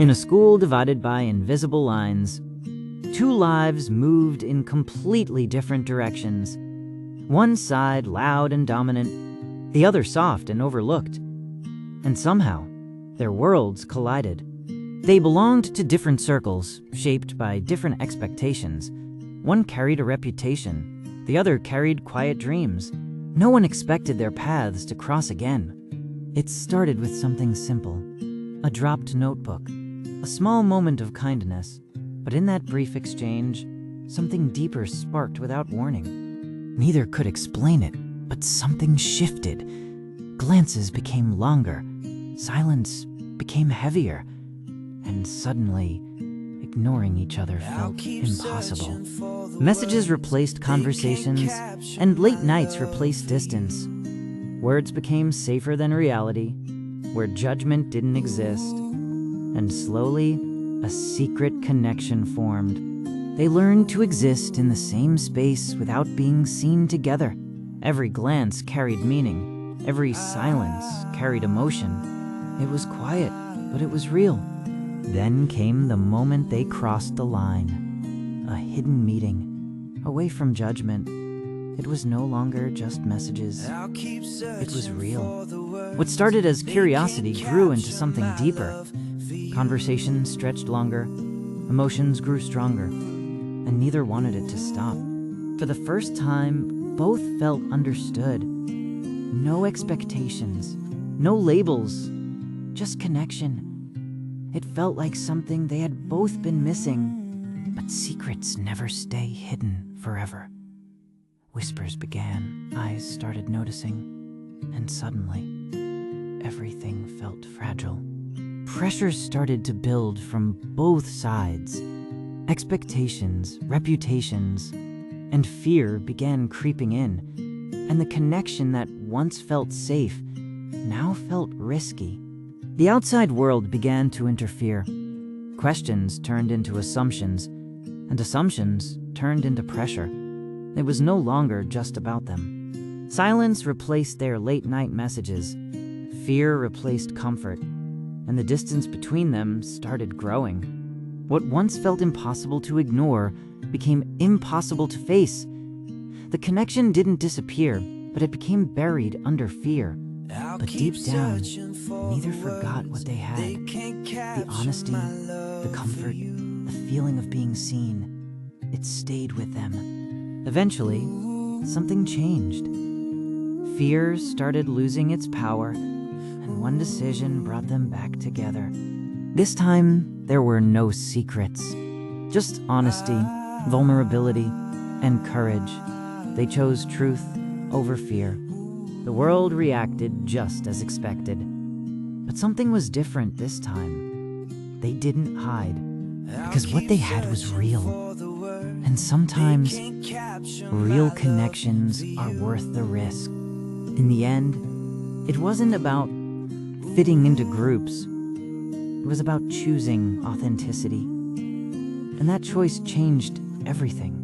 In a school divided by invisible lines, two lives moved in completely different directions. One side loud and dominant, the other soft and overlooked. And somehow, their worlds collided. They belonged to different circles, shaped by different expectations. One carried a reputation, the other carried quiet dreams. No one expected their paths to cross again. It started with something simple, a dropped notebook, a small moment of kindness. But in that brief exchange, something deeper sparked without warning. Neither could explain it, but something shifted. Glances became longer, silence became heavier, and suddenly, ignoring each other felt impossible. Messages replaced conversations, and late nights replaced distance. Words became safer than reality, where judgment didn't exist. And slowly, a secret connection formed. They learned to exist in the same space without being seen together. Every glance carried meaning. Every silence carried emotion. It was quiet, but it was real. Then came the moment they crossed the line. A hidden meeting, away from judgment. It was no longer just messages. It was real. What started as curiosity grew into something deeper. Conversation stretched longer, emotions grew stronger, and neither wanted it to stop. For the first time, both felt understood. No expectations, no labels, just connection. It felt like something they had both been missing, but secrets never stay hidden forever. Whispers began, eyes started noticing, and suddenly, everything felt fragile. Pressure started to build from both sides. Expectations, reputations, and fear began creeping in, and the connection that once felt safe now felt risky. The outside world began to interfere. Questions turned into assumptions, and assumptions turned into pressure. It was no longer just about them. Silence replaced their late-night messages. Fear replaced comfort, and the distance between them started growing. What once felt impossible to ignore became impossible to face. The connection didn't disappear, but it became buried under fear. But deep down, neither forgot what they had. The honesty, the comfort, the feeling of being seen. It stayed with them. Eventually, something changed. Fear started losing its power, and one decision brought them back together. This time, there were no secrets. Just honesty, vulnerability, and courage. They chose truth over fear. The world reacted just as expected. But something was different this time. They didn't hide, because what they had was real. And sometimes, real connections are worth the risk. In the end, it wasn't about fitting into groups. It was about choosing authenticity. And that choice changed everything.